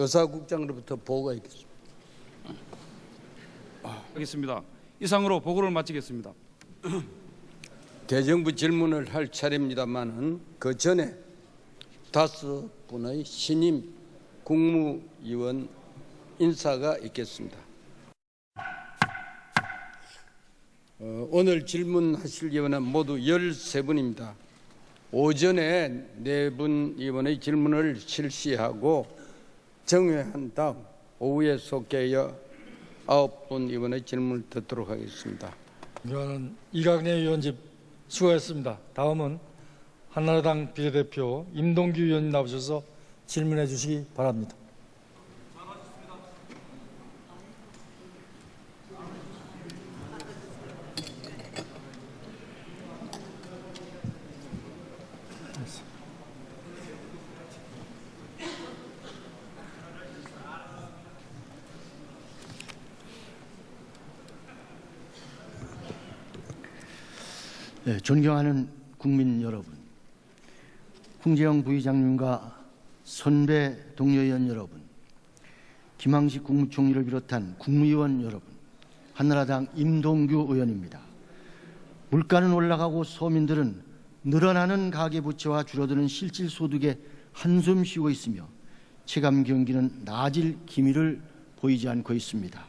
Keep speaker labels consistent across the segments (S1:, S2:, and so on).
S1: 의사국장으로부터 보고가 있겠습니다.
S2: 하겠습니다. 이상으로 보고를 마치겠습니다.
S1: 대정부 질문을 할 차례입니다만은 그 전에 5분의 신임 국무위원 인사가 있겠습니다. 오늘 질문하실 의원은 모두 13분입니다. 오전에 4분 의원의 질문을 실시하고 정회한 다음 오후에 속개하여 9분 의원의 질문을 듣도록 하겠습니다.
S3: 이거는 이강래 의원님 수고했습니다. 다음은 한나라당 비례대표 임동규 의원님 나오셔서 질문해 주시기 바랍니다.
S4: 네, 존경하는 국민 여러분, 홍재영 부의장님과 선배 동료의원 여러분, 김항식 국무총리를 비롯한 국무위원 여러분, 한나라당 임동규 의원입니다. 물가는 올라가고 서민들은 늘어나는 가계부채와 줄어드는 실질소득에 한숨 쉬고 있으며 체감 경기는 나아질 기미를 보이지 않고 있습니다.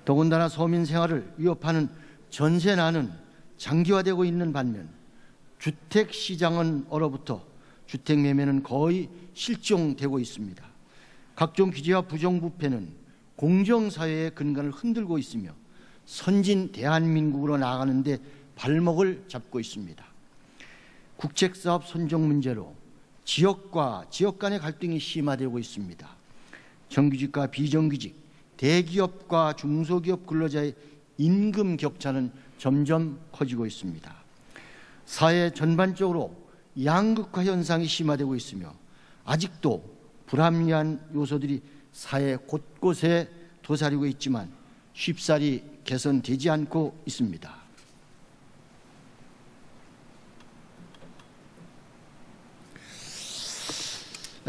S4: 더군다나 서민 생활을 위협하는 전세난은 장기화되고 있는 반면 주택시장은 얼어붙어 주택매매는 거의 실종되고 있습니다. 각종 규제와 부정부패는 공정사회의 근간을 흔들고 있으며 선진 대한민국으로 나아가는 데 발목을 잡고 있습니다. 국책사업 선정 문제로 지역과 지역 간의 갈등이 심화되고 있습니다. 정규직과 비정규직, 대기업과 중소기업 근로자의 임금 격차는 점점 커지고 있습니다. 사회 전반적으로 양극화 현상이 심화되고 있으며 아직도 불합리한 요소들이 사회 곳곳에 도사리고 있지만 쉽사리 개선되지 않고 있습니다.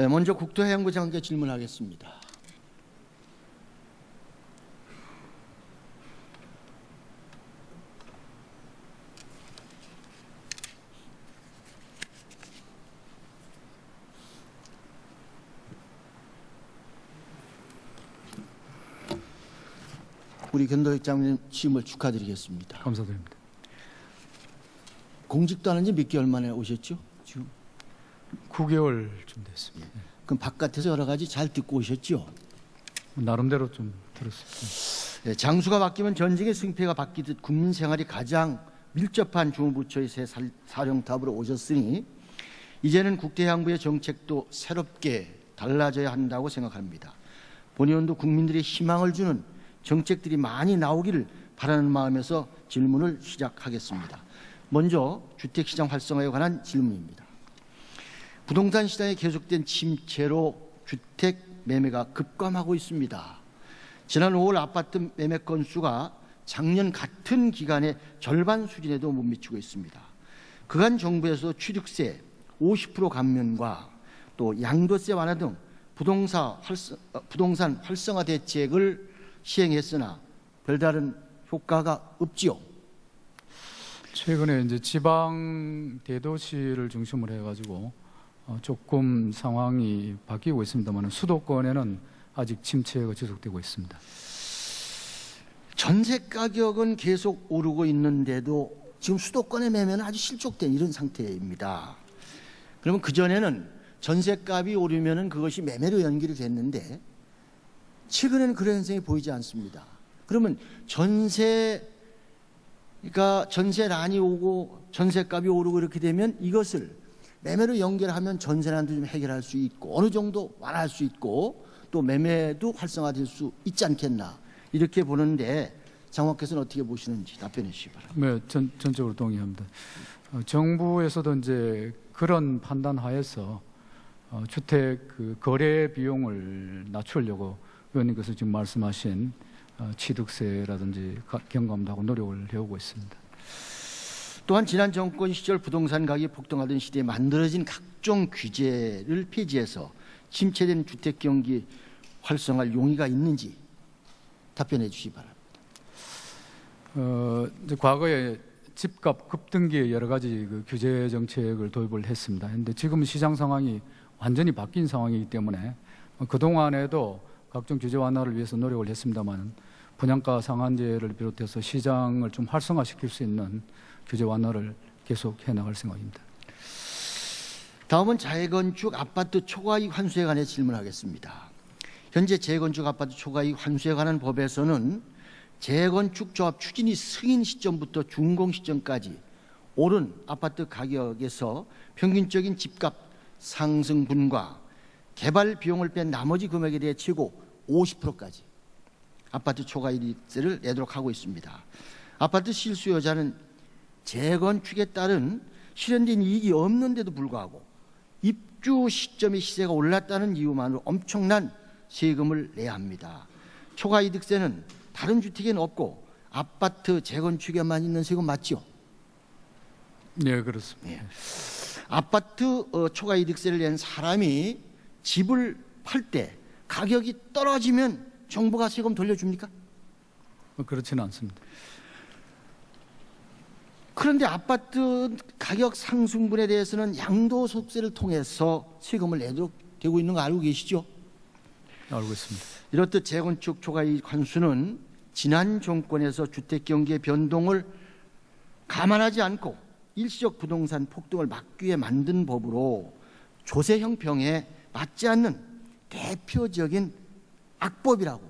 S4: 먼저 국토해양부 장관께 질문하겠습니다. 우리 견도국장님 취임을 축하드리겠습니다.
S2: 감사드립니다.
S4: 공직도 안 한 지 몇 개월 만에 오셨죠?
S2: 지금 9개월쯤 됐습니다.
S4: 그럼 바깥에서 여러 가지 잘 듣고 오셨죠?
S2: 나름대로 좀 들었습니다.
S4: 장수가 바뀌면 전쟁의 승패가 바뀌듯 국민 생활이 가장 밀접한 주무부처의 새 사령탑으로 오셨으니 이제는 국토해양부의 정책도 새롭게 달라져야 한다고 생각합니다. 본 의원도 국민들의 희망을 주는 정책들이 많이 나오기를 바라는 마음에서 질문을 시작하겠습니다. 먼저 주택시장 활성화에 관한 질문입니다. 부동산 시장의 계속된 침체로 주택 매매가 급감하고 있습니다. 지난 5월 아파트 매매 건수가 작년 같은 기간의 절반 수준에도 못 미치고 있습니다. 그간 정부에서 취득세 50% 감면과 또 양도세 완화 등 부동산 활성화 대책을 시행했으나 별다른 효과가 없지요.
S2: 최근에 이제 지방 대도시를 중심으로 해가지고 조금 상황이 바뀌고 있습니다만 수도권에는 아직 침체가 지속되고 있습니다.
S4: 전세 가격은 계속 오르고 있는데도 지금 수도권의 매매는 아주 실족된 이런 상태입니다. 그러면 그전에는 전세값이 오르면 그것이 매매로 연결이 됐는데 최근에는 그런 현상이 보이지 않습니다. 그러면 전세난이 오고 전세값이 오르고 이렇게 되면 이것을 매매로 연결하면 전세난도 좀 해결할 수 있고 어느 정도 완화할 수 있고 또 매매도 활성화될 수 있지 않겠나 이렇게 보는데 장관께서는 어떻게 보시는지 답변해 주시기 바랍니다.
S2: 네, 전적으로 동의합니다. 정부에서도 이제 그런 판단하에서 주택 거래 비용을 낮추려고 의원님께서 지금 말씀하신 취득세라든지 경감도 하고 노력을 해오고 있습니다.
S4: 또한 지난 정권 시절 부동산 가격이 폭등하던 시대에 만들어진 각종 규제를 폐지해서 침체된 주택 경기 활성화할 용의가 있는지 답변해 주시기 바랍니다.
S2: 이제 과거에 집값 급등기에 여러 가지 그 규제 정책을 도입을 했습니다. 그런데 지금 시장 상황이 완전히 바뀐 상황이기 때문에 그 동안에도 각종 규제 완화를 위해서 노력을 했습니다만 분양가 상한제를 비롯해서 시장을 좀 활성화시킬 수 있는 규제 완화를 계속 해나갈 생각입니다.
S4: 다음은 재건축 아파트 초과이익 환수에 관해 질문하겠습니다. 현재 재건축 아파트 초과이익 환수에 관한 법에서는 재건축 조합 추진이 승인 시점부터 준공 시점까지 오른 아파트 가격에서 평균적인 집값 상승분과 개발 비용을 뺀 나머지 금액에 대해 최고 50%까지 아파트 초과이익세를 내도록 하고 있습니다. 아파트 실수요자는 재건축에 따른 실현된 이익이 없는데도 불구하고 입주 시점의 시세가 올랐다는 이유만으로 엄청난 세금을 내야 합니다. 초과이득세는 다른 주택에는 없고 아파트 재건축에만 있는 세금 맞죠?
S2: 네, 그렇습니다.
S4: 예. 아파트 초과이득세를 낸 사람이 집을 팔 때 가격이 떨어지면 정부가 세금 돌려줍니까?
S2: 그렇지는 않습니다.
S4: 그런데 아파트 가격 상승분에 대해서는 양도소득세를 통해서 세금을 내도록 되고 있는 거 알고 계시죠?
S2: 알고 있습니다.
S4: 이렇듯 재건축 초과이익 환수는 지난 정권에서 주택 경기의 변동을 감안하지 않고 일시적 부동산 폭등을 막기 위해 만든 법으로 조세 형평에 맞지 않는 대표적인 악법이라고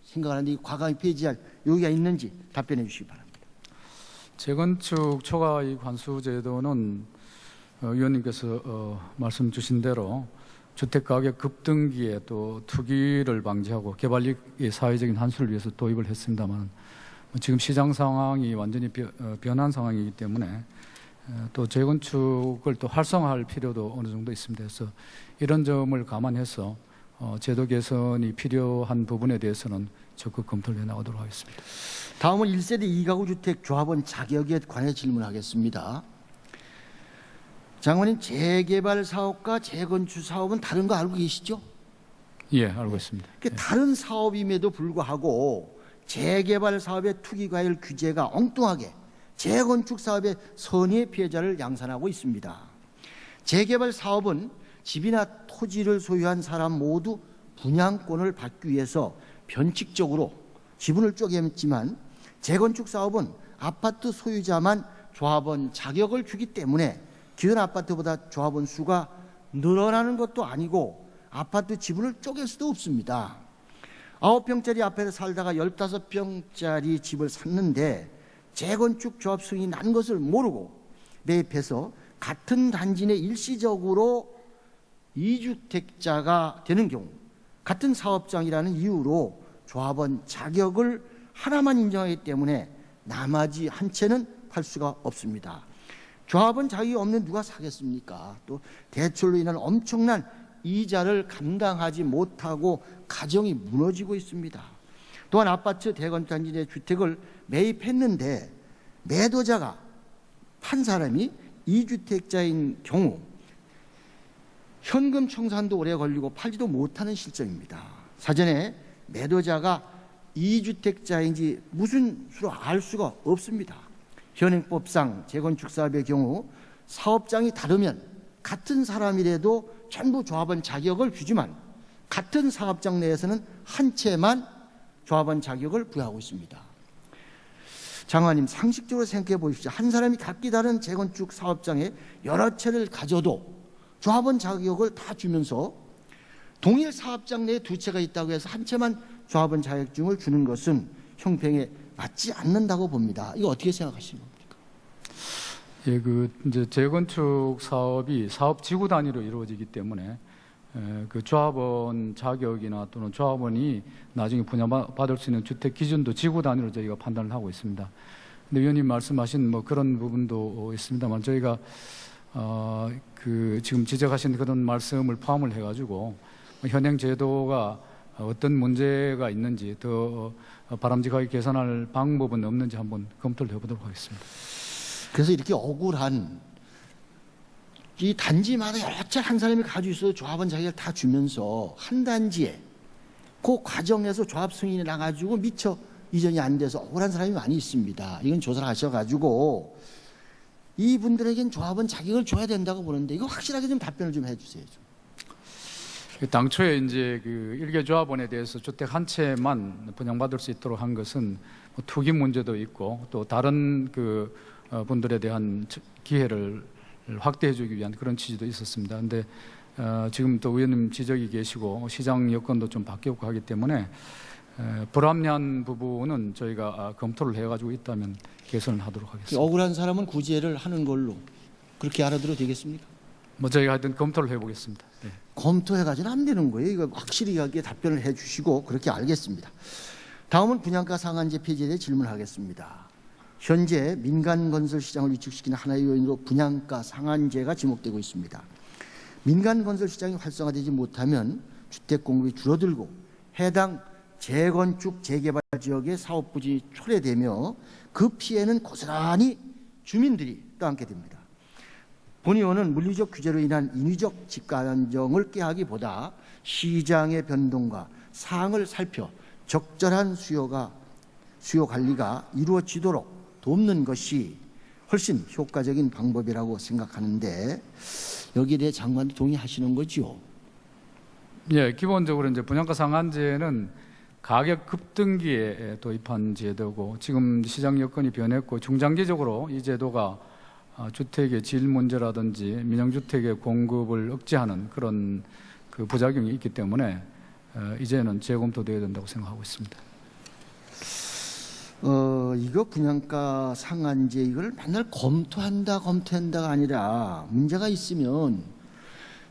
S4: 생각하는데 과감히 폐지할 요기가 있는지 답변해 주시기 바랍니다.
S2: 재건축 초과이익 환수 제도는 의원님께서 말씀 주신 대로 주택 가격 급등기에 또 투기를 방지하고 개발이익의 사회적인 환수를 위해서 도입을 했습니다만 지금 시장 상황이 완전히 변한 상황이기 때문에 또 재건축을 또 활성화할 필요도 어느 정도 있습니다. 그래서 이런 점을 감안해서 제도 개선이 필요한 부분에 대해서는 적극 검토를 해나가도록 하겠습니다.
S4: 다음은 1세대 2가구 주택 조합원 자격에 관해 질문하겠습니다. 장관님, 재개발 사업과 재건축 사업은 다른 거 알고 계시죠?
S2: 예, 알고 있습니다.
S4: 다른 사업임에도 불구하고 재개발 사업의 투기과열 규제가 엉뚱하게 재건축 사업의 선의의 피해자를 양산하고 있습니다. 재개발 사업은 집이나 토지를 소유한 사람 모두 분양권을 받기 위해서 변칙적으로 지분을 쪼갰지만 재건축 사업은 아파트 소유자만 조합원 자격을 주기 때문에 기존 아파트보다 조합원 수가 늘어나는 것도 아니고 아파트 지분을 쪼갤 수도 없습니다. 9평짜리 아파트에 살다가 15평짜리 집을 샀는데 재건축 조합 승인이 난 것을 모르고 매입해서 같은 단지 내 일시적으로 2주택자가 되는 경우 같은 사업장이라는 이유로 조합원 자격을 하나만 인정하기 때문에 나머지 한 채는 팔 수가 없습니다. 조합원 자격이 없는 누가 사겠습니까? 또 대출로 인한 엄청난 이자를 감당하지 못하고 가정이 무너지고 있습니다. 또한 아파트 대건축 단지 내 주택을 매입했는데 매도자가 판 사람이 2주택자인 경우 현금 청산도 오래 걸리고 팔지도 못하는 실정입니다. 사전에 매도자가 2주택자인지 무슨 수로 알 수가 없습니다. 현행법상 재건축 사업의 경우 사업장이 다르면 같은 사람이라도 전부 조합원 자격을 주지만 같은 사업장 내에서는 한 채만 조합원 자격을 부여하고 있습니다. 장관님, 상식적으로 생각해 보십시오. 한 사람이 각기 다른 재건축 사업장에 여러 채를 가져도 조합원 자격을 다 주면서 동일 사업장 내에 두 채가 있다고 해서 한 채만 조합원 자격증을 주는 것은 형평에 맞지 않는다고 봅니다. 이거 어떻게 생각하시는 겁니까?
S2: 예, 이제 재건축 사업이 사업 지구 단위로 이루어지기 때문에 그 조합원 자격이나 또는 조합원이 나중에 분양받을 수 있는 주택 기준도 지구 단위로 저희가 판단을 하고 있습니다. 근데 위원님 말씀하신 뭐 그런 부분도 있습니다만 저희가 그 지금 지적하신 그런 말씀을 포함을 해가지고 현행 제도가 어떤 문제가 있는지 더 바람직하게 개선할 방법은 없는지 한번 검토를 해보도록 하겠습니다.
S4: 그래서 이렇게 억울한 이 단지마다 여러 채 한 사람이 가지고 있어도 조합원 자격을 다 주면서 한 단지에 그 과정에서 조합 승인이 나가지고 미처 이전이 안 돼서 억울한 사람이 많이 있습니다. 이건 조사를 하셔가지고 이분들에겐 조합은 자격을 줘야 된다고 보는데 이거 확실하게 좀 답변을 좀 해주세요.
S2: 당초에 이제 그 일개 조합원에 대해서 주택 한 채만 분양받을 수 있도록 한 것은 뭐 투기 문제도 있고 또 다른 그 분들에 대한 기회를 확대해주기 위한 그런 취지도 있었습니다. 그런데 지금 또 의원님 지적이 계시고 시장 여건도 좀 바뀌었고 하기 때문에 불합리한 부분은 저희가 검토를 해가지고 있다면 개선을 하도록 하겠습니다.
S4: 억울한 사람은 구제를 하는 걸로 그렇게 알아들어도 되겠습니까?
S2: 뭐 저희가 하여튼 검토를 해보겠습니다. 네.
S4: 검토해가지고는 안 되는 거예요. 이거 확실히 여기에 답변을 해주시고 그렇게 알겠습니다. 다음은 분양가 상한제 폐지에 대해 질문하겠습니다. 현재 민간 건설 시장을 위축시키는 하나의 요인으로 분양가 상한제가 지목되고 있습니다. 민간 건설 시장이 활성화되지 못하면 주택 공급이 줄어들고 해당 재건축 재개발 지역의 사업 부진이 초래되며 그 피해는 고스란히 주민들이 떠안게 됩니다. 본 의원은 물리적 규제로 인한 인위적 집가 안정을 꾀하기보다 시장의 변동과 사항을 살펴 적절한 수요 관리가 이루어지도록 돕는 것이 훨씬 효과적인 방법이라고 생각하는데 여기에 대해 장관도 동의하시는 거죠?
S2: 예, 기본적으로 이제 분양가 상한제는 가격 급등기에 도입한 제도고 지금 시장 여건이 변했고 중장기적으로 이 제도가 주택의 질 문제라든지 민영주택의 공급을 억제하는 그런 그 부작용이 있기 때문에 이제는 재검토돼야 된다고 생각하고 있습니다.
S4: 이거 분양가 상한제 이걸 맨날 검토한다가 아니라 문제가 있으면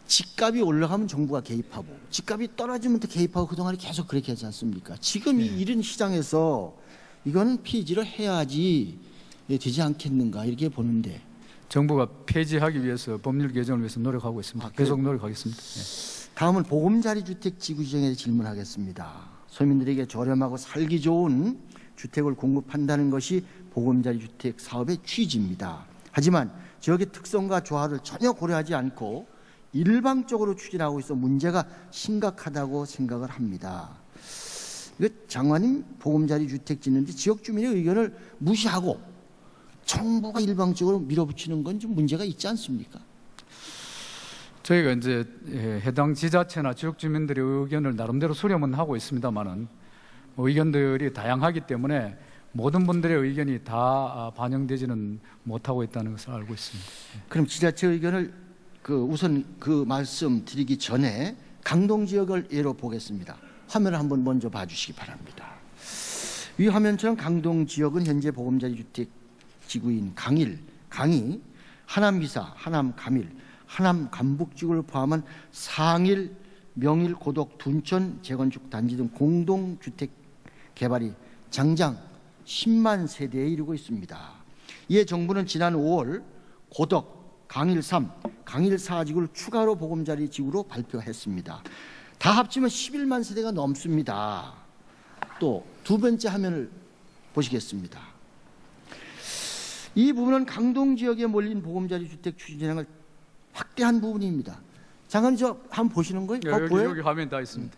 S4: 집값이 올라가면 정부가 개입하고 집값이 떨어지면 또 개입하고 그동안에 계속 그렇게 하지 않습니까? 지금 이런 시장에서 이거는 폐지를 해야지 되지 않겠는가 이렇게 보는데
S2: 정부가 폐지하기 위해서 법률 개정을 위해서 노력하고 있습니다. 계속 노력하겠습니다. 예.
S4: 다음은 보금자리 주택 지구 지정에 대해 질문하겠습니다. 서민들에게 저렴하고 살기 좋은 주택을 공급한다는 것이 보금자리 주택 사업의 취지입니다. 하지만 지역의 특성과 조화를 전혀 고려하지 않고 일방적으로 추진하고 있어 문제가 심각하다고 생각을 합니다. 이거 장관님 보금자리 주택 짓는데 지역 주민의 의견을 무시하고 정부가 일방적으로 밀어붙이는 건 좀 문제가 있지 않습니까?
S2: 저희가 이제 해당 지자체나 지역 주민들의 의견을 나름대로 수렴은 하고 있습니다만은 의견들이 다양하기 때문에 모든 분들의 의견이 다 반영되지는 못하고 있다는 것을 알고 있습니다.
S4: 그럼 지자체 의견을 우선 그 말씀 드리기 전에 강동 지역을 예로 보겠습니다. 화면을 한번 먼저 봐주시기 바랍니다. 이 화면처럼 강동 지역은 현재 보금자리 주택 지구인 강이, 하남미사, 하남감일, 하남감북지구를 포함한 상일, 명일, 고덕, 둔천 재건축 단지 등 공동주택 개발이 장장 10만 세대에 이르고 있습니다. 이에 정부는 지난 5월 고덕, 강일 3, 강일 4지구를 추가로 보금자리 지구로 발표했습니다. 다 합치면 11만 세대가 넘습니다. 또 두 번째 화면을 보시겠습니다. 이 부분은 강동 지역에 몰린 보금자리 주택 추진량을 확대한 부분입니다. 장관님 저 한번 보시는 거예요?
S2: 여기 화면 다 있습니다.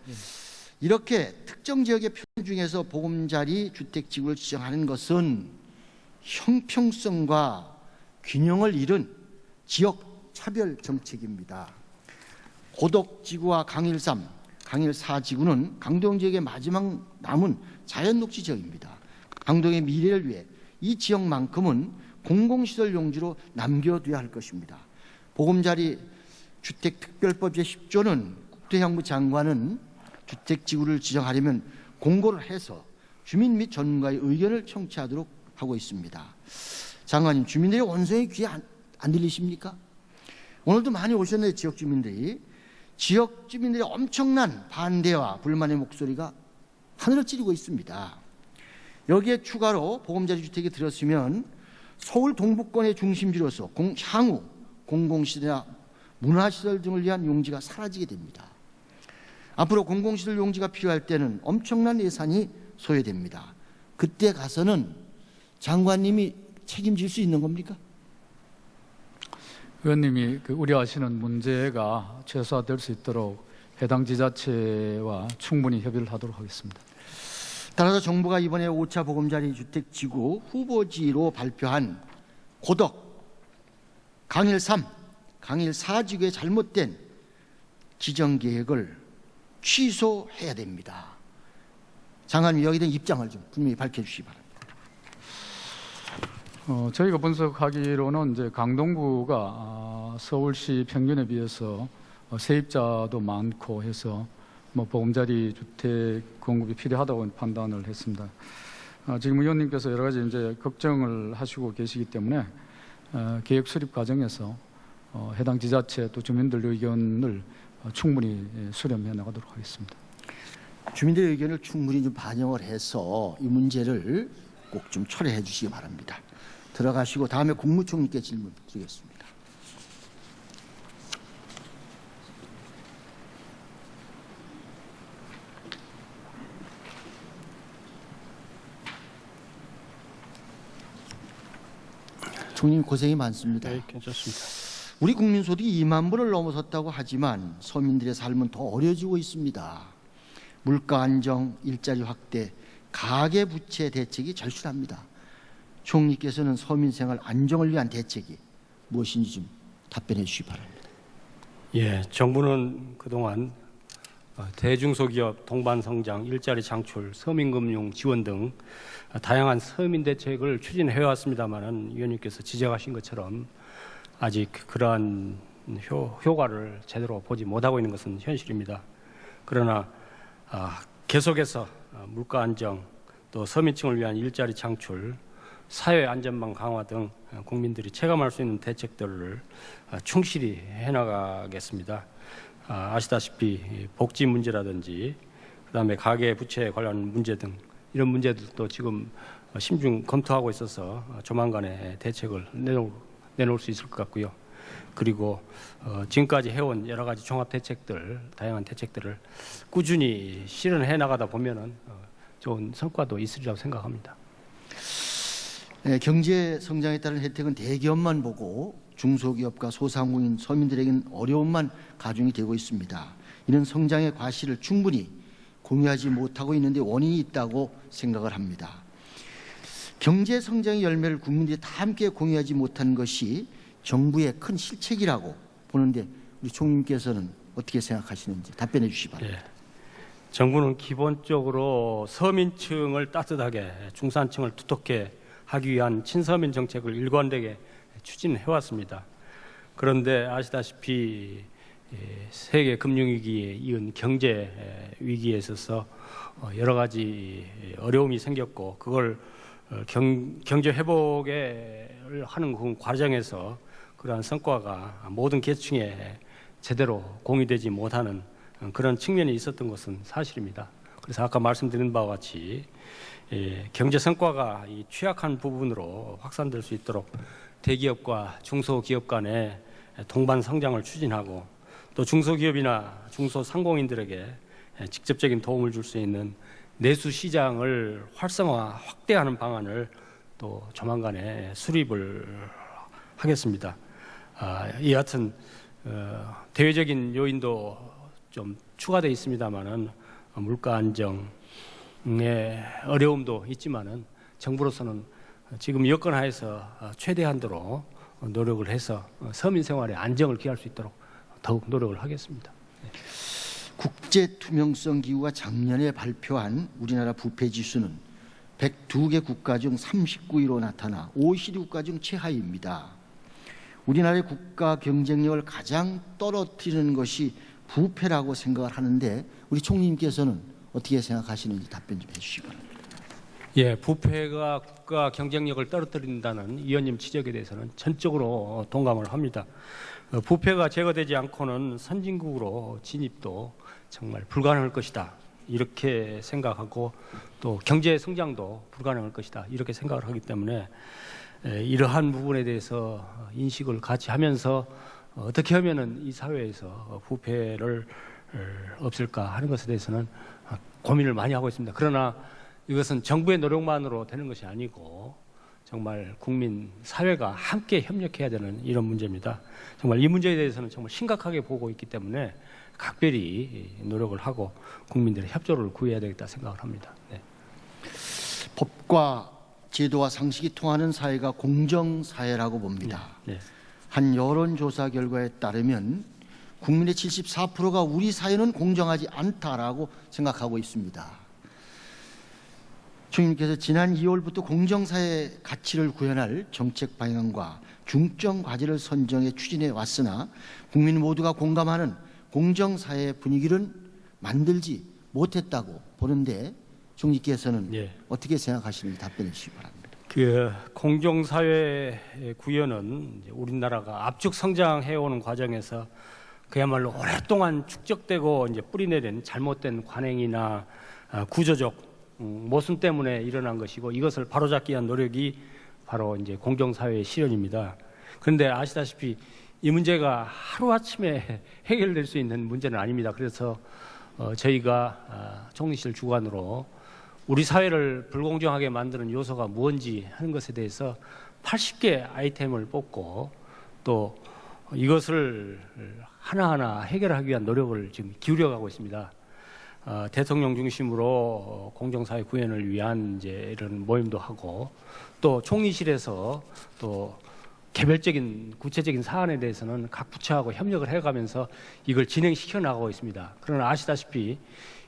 S4: 이렇게 특정 지역의 표 중에서 보금자리 주택 지구를 지정하는 것은 형평성과 균형을 잃은 지역 차별 정책입니다. 고덕 지구와 강일 3, 강일 4 지구는 강동 지역의 마지막 남은 자연 녹지 지역입니다. 강동의 미래를 위해 이 지역만큼은 공공시설 용지로 남겨둬야 할 것입니다. 보금자리 주택특별법 제10조는 국토해양부 장관은 주택지구를 지정하려면 공고를 해서 주민 및 전문가의 의견을 청취하도록 하고 있습니다. 장관님, 주민들의 원성의 귀에 안 들리십니까? 오늘도 많이 오셨네요. 지역 주민들의 엄청난 반대와 불만의 목소리가 하늘을 찌르고 있습니다. 여기에 추가로 보금자리 주택이 들었으면 서울 동북권의 중심지로서 향후 공공시설이나 문화시설 등을 위한 용지가 사라지게 됩니다. 앞으로 공공시설 용지가 필요할 때는 엄청난 예산이 소요됩니다. 그때 가서는 장관님이 책임질 수 있는 겁니까?
S2: 의원님이 우려하시는 문제가 최소화될 수 있도록 해당 지자체와 충분히 협의를 하도록 하겠습니다.
S4: 따라서 정부가 이번에 5차 보금자리 주택지구 후보지로 발표한 고덕, 강일 3, 강일 4지구의 잘못된 지정 계획을 취소해야 됩니다. 장관님, 여기에 대한 입장을 좀 분명히 밝혀주시기 바랍니다.
S2: 저희가 분석하기로는 이제 강동구가 서울시 평균에 비해서 세입자도 많고 해서 보금자리 주택 공급이 필요하다고 판단을 했습니다. 지금 의원님께서 여러 가지 이제 걱정을 하시고 계시기 때문에 계획 수립 과정에서 해당 지자체 또 주민들 의견을 충분히 수렴해 나가도록 하겠습니다.
S4: 주민들의 의견을 충분히 좀 반영을 해서 이 문제를 꼭 좀 철회해 주시기 바랍니다. 들어가시고 다음에 국무총리께 질문 드리겠습니다. 총리님 고생이 많습니다.
S5: 네, 괜찮습니다.
S4: 우리 국민 소득이 2만 불을 넘어섰다고 하지만 서민들의 삶은 더 어려지고 있습니다. 물가 안정, 일자리 확대, 가계 부채 대책이 절실합니다. 총리께서는 서민 생활 안정을 위한 대책이 무엇인지 좀 답변해 주시기 바랍니다.
S5: 예, 정부는 그동안 대중소기업 동반 성장, 일자리 창출, 서민금융 지원 등 다양한 서민 대책을 추진해 왔습니다만은 위원님께서 지적하신 것처럼 아직 그러한 효과를 제대로 보지 못하고 있는 것은 현실입니다. 그러나 계속해서 물가 안정, 또 서민층을 위한 일자리 창출, 사회 안전망 강화 등 국민들이 체감할 수 있는 대책들을 충실히 해나가겠습니다. 아시다시피 복지 문제라든지 그다음에 가계 부채 관련 문제 등 이런 문제들도 지금 심중 검토하고 있어서 조만간에 대책을 내놓을 수 있을 것 같고요. 그리고 지금까지 해온 여러 가지 종합 대책들, 다양한 대책들을 꾸준히 실현해 나가다 보면은 좋은 성과도 있으리라고 생각합니다.
S4: 네, 경제 성장에 따른 혜택은 대기업만 보고 중소기업과 소상공인 서민들에게는 어려움만 가중이 되고 있습니다. 이런 성장의 과실을 충분히 공유하지 못하고 있는데 원인이 있다고 생각을 합니다. 경제 성장의 열매를 국민들이 다 함께 공유하지 못한 것이 정부의 큰 실책이라고 보는데 우리 총리님께서는 어떻게 생각하시는지 답변해 주시기 바랍니다.
S5: 예. 정부는 기본적으로 서민층을 따뜻하게, 중산층을 두텁게 하기 위한 친서민 정책을 일관되게 추진해 왔습니다. 그런데 아시다시피 세계 금융위기에 이은 경제 위기에 있어서 여러 가지 어려움이 생겼고 그걸 경제 회복을 하는 그 과정에서 그러한 성과가 모든 계층에 제대로 공유되지 못하는 그런 측면이 있었던 것은 사실입니다. 그래서 아까 말씀드린 바와 같이 경제 성과가 이 취약한 부분으로 확산될 수 있도록 대기업과 중소기업 간의 동반 성장을 추진하고 또 중소기업이나 중소상공인들에게 직접적인 도움을 줄 수 있는 내수 시장을 활성화, 확대하는 방안을 또 조만간에 수립을 하겠습니다. 이 같은 대외적인 요인도 좀 추가되어 있습니다만은 물가 안정의 어려움도 있지만은 정부로서는 지금 여건 하에서 최대한도로 노력을 해서 서민 생활의 안정을 기할 수 있도록 더욱 노력을 하겠습니다.
S4: 국제 투명성 기구가 작년에 발표한 우리나라 부패 지수는 102개 국가 중 39위로 나타나 OECD 국가 중 최하위입니다. 우리나라의 국가 경쟁력을 가장 떨어뜨리는 것이 부패라고 생각을 하는데 우리 총리님께서는 어떻게 생각하시는지 답변 좀 해주시기 바랍니다.
S5: 예, 부패가 국가 경쟁력을 떨어뜨린다는 위원님 지적에 대해서는 전적으로 동감을 합니다. 부패가 제거되지 않고는 선진국으로 진입도 정말 불가능할 것이다. 이렇게 생각하고 또 경제 성장도 불가능할 것이다. 이렇게 생각을 하기 때문에 이러한 부분에 대해서 인식을 같이 하면서 어떻게 하면은 이 사회에서 부패를 없앨까 하는 것에 대해서는 고민을 많이 하고 있습니다. 그러나 이것은 정부의 노력만으로 되는 것이 아니고 정말 국민 사회가 함께 협력해야 되는 이런 문제입니다. 정말 이 문제에 대해서는 정말 심각하게 보고 있기 때문에 각별히 노력을 하고 국민들의 협조를 구해야 되겠다 생각을 합니다. 네.
S4: 법과 제도와 상식이 통하는 사회가 공정사회라고 봅니다.
S5: 네.
S4: 한 여론조사 결과에 따르면 국민의 74%가 우리 사회는 공정하지 않다라고 생각하고 있습니다. 총리께서 지난 2월부터 공정사회 가치를 구현할 정책 방향과 중점 과제를 선정해 추진해 왔으나 국민 모두가 공감하는 공정사회 분위기를 만들지 못했다고 보는데 총리께서는
S5: 예.
S4: 어떻게 생각하시는지 답변해 주시기 바랍니다.
S5: 그 공정사회 구현은 이제 우리나라가 압축 성장해오는 과정에서 그야말로 오랫동안 축적되고 이제 뿌리내린 잘못된 관행이나 구조적 모순 때문에 일어난 것이고 이것을 바로잡기 위한 노력이 바로 이제 공정사회의 실현입니다. 그런데 아시다시피 이 문제가 하루아침에 해결될 수 있는 문제는 아닙니다. 그래서 저희가 총리실 주관으로 우리 사회를 불공정하게 만드는 요소가 무엇인지 하는 것에 대해서 80개 아이템을 뽑고 또 이것을 하나하나 해결하기 위한 노력을 지금 기울여가고 있습니다. 대통령 중심으로 공정사회 구현을 위한 이제 이런 모임도 하고 또 총리실에서 또 개별적인 구체적인 사안에 대해서는 각 부처하고 협력을 해가면서 이걸 진행시켜 나가고 있습니다. 그러나 아시다시피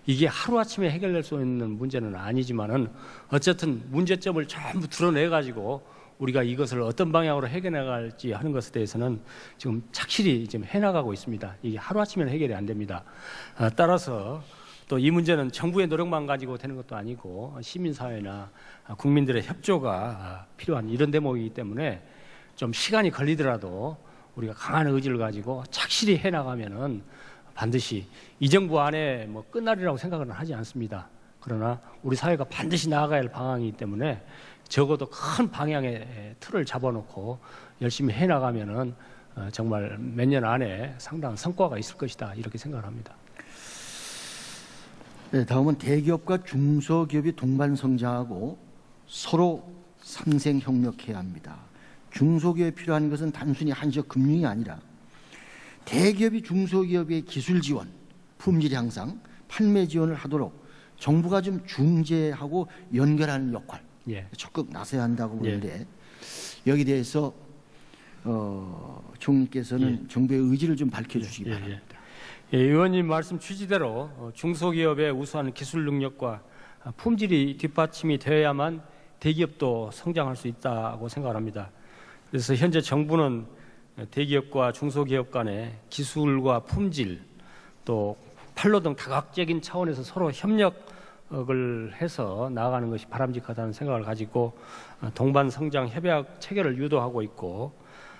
S5: 이게 하루아침에 해결될 수 있는 문제는 아니지만은 어쨌든 문제점을 전부 드러내가지고 우리가 이것을 어떤 방향으로 해결해 나갈지 하는 것에 대해서는 지금 착실히 지금 해나가고 있습니다. 이게 하루아침에는 해결이 안 됩니다. 따라서 또 이 문제는 정부의 노력만 가지고 되는 것도 아니고 시민사회나 국민들의 협조가 필요한 이런 대목이기 때문에 좀 시간이 걸리더라도 우리가 강한 의지를 가지고 착실히 해나가면은 반드시 이 정부 안에 뭐 끝날이라고 생각은 하지 않습니다. 그러나 우리 사회가 반드시 나아가야 할 방향이기 때문에 적어도 큰 방향의 틀을 잡아놓고 열심히 해나가면은 정말 몇 년 안에 상당한 성과가 있을 것이다 이렇게 생각을 합니다.
S4: 네, 다음은 대기업과 중소기업이 동반 성장하고 서로 상생 협력해야 합니다. 중소기업에 필요한 것은 단순히 한시적 금융이 아니라 대기업이 중소기업의 기술 지원, 품질 향상, 판매 지원을 하도록 정부가 좀 중재하고 연결하는 역할
S5: 예.
S4: 적극 나서야 한다고 보는데 여기 대해서 총리께서는 정부의 의지를 좀 밝혀주시기 바랍니다.
S5: 예, 의원님 말씀 취지대로 중소기업의 우수한 기술 능력과 품질이 뒷받침이 되어야만 대기업도 성장할 수 있다고 생각합니다. 그래서 현재 정부는 대기업과 중소기업 간의 기술과 품질 또 판로 등 다각적인 차원에서 서로 협력을 해서 나아가는 것이 바람직하다는 생각을 가지고 동반 성장 협약 체결을 유도하고 있고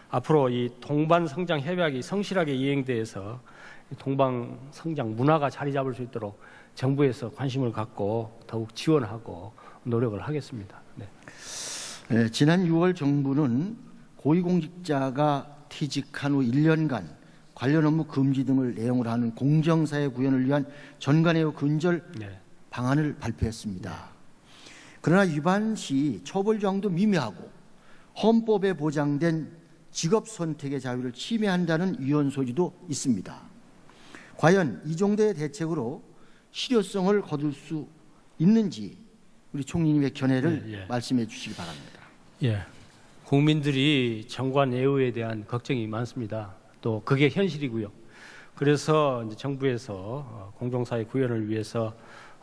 S5: 앞으로 이 동반 성장 협약이 성실하게 이행돼서 동방 성장 문화가 자리 잡을 수 있도록 정부에서 관심을 갖고 더욱 지원하고 노력을 하겠습니다. 네.
S4: 네, 지난 6월 정부는 고위공직자가 퇴직한 후 1년간 관련 업무 금지 등을 내용으로 하는 공정사회 구현을 위한 전관예우 근절 방안을 발표했습니다. 그러나 위반 시 처벌 조항도 미미하고 헌법에 보장된 직업 선택의 자유를 침해한다는 위헌 소지도 있습니다. 과연 이 정도의 대책으로 실효성을 거둘 수 있는지 우리 총리님의 견해를 말씀해 주시기 바랍니다.
S5: 예, 국민들이 정관예우에 대한 걱정이 많습니다. 또 그게 현실이고요. 그래서 이제 정부에서 공정사회 구현을 위해서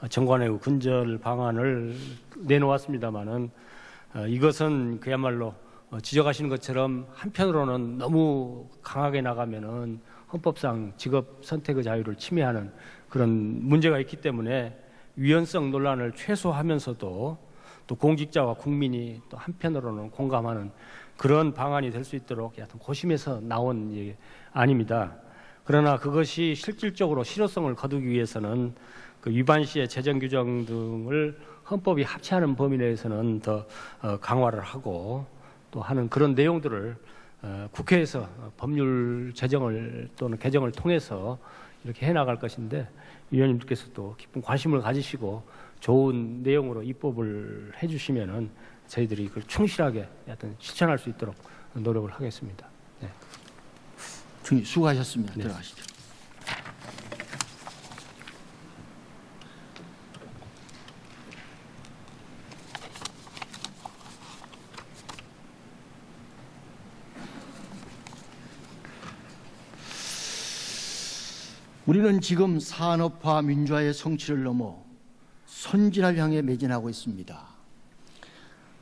S5: 정관예우 근절 방안을 내놓았습니다만은 이것은 그야말로 지적하시는 것처럼 한편으로는 너무 강하게 나가면은 헌법상 직업 선택의 자유를 침해하는 그런 문제가 있기 때문에 위헌성 논란을 최소화하면서도 또 공직자와 국민이 또 한편으로는 공감하는 그런 방안이 될 수 있도록 여하튼 고심해서 나온 얘기 아닙니다. 그러나 그것이 실질적으로 실효성을 거두기 위해서는 그 위반 시의 재정 규정 등을 헌법이 합치하는 범위 내에서는 더 강화를 하고 또 하는 그런 내용들을 국회에서 법률 제정을 또는 개정을 통해서 이렇게 해나갈 것인데 위원님께서 또 깊은 관심을 가지시고 좋은 내용으로 입법을 해주시면은 저희들이 그걸 충실하게 하여튼 실천할 수 있도록 노력을 하겠습니다. 네.
S4: 총리 수고하셨습니다.
S5: 네.
S4: 들어가시죠. 우리는 지금 산업화 민주화의 성취를 넘어 선진화를 향해 매진하고 있습니다.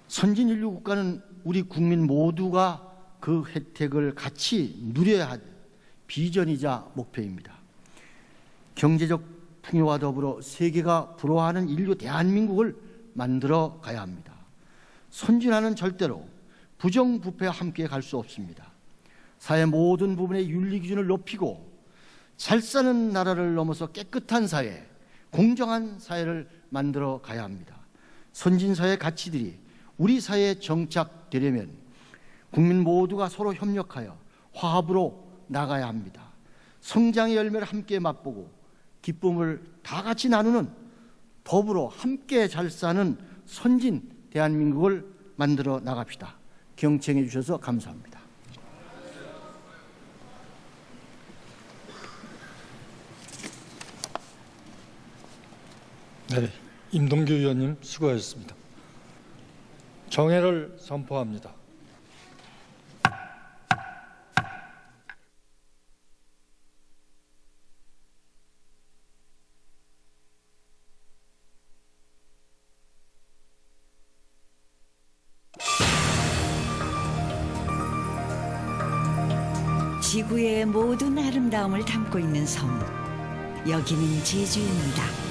S4: 선진 인류 국가는 우리 국민 모두가 그 혜택을 같이 누려야 할 비전이자 목표입니다. 경제적 풍요와 더불어 세계가 부러워하는 인류 대한민국을 만들어 가야 합니다. 선진화는 절대로 부정부패와 함께 갈 수 없습니다. 사회 모든 부분의 윤리 기준을 높이고 잘 사는 나라를 넘어서 깨끗한 사회, 공정한 사회를 만들어 가야 합니다. 선진사회의 가치들이 우리 사회에 정착되려면 국민 모두가 서로 협력하여 화합으로 나가야 합니다. 성장의 열매를 함께 맛보고 기쁨을 다 같이 나누는, 더불어 함께 잘 사는 선진 대한민국을 만들어 나갑시다. 경청해 주셔서 감사합니다.
S3: 네, 임동규 의원님 수고하셨습니다. 정회를 선포합니다.
S6: 지구의 모든 아름다움을 담고 있는 섬, 여기는 제주입니다.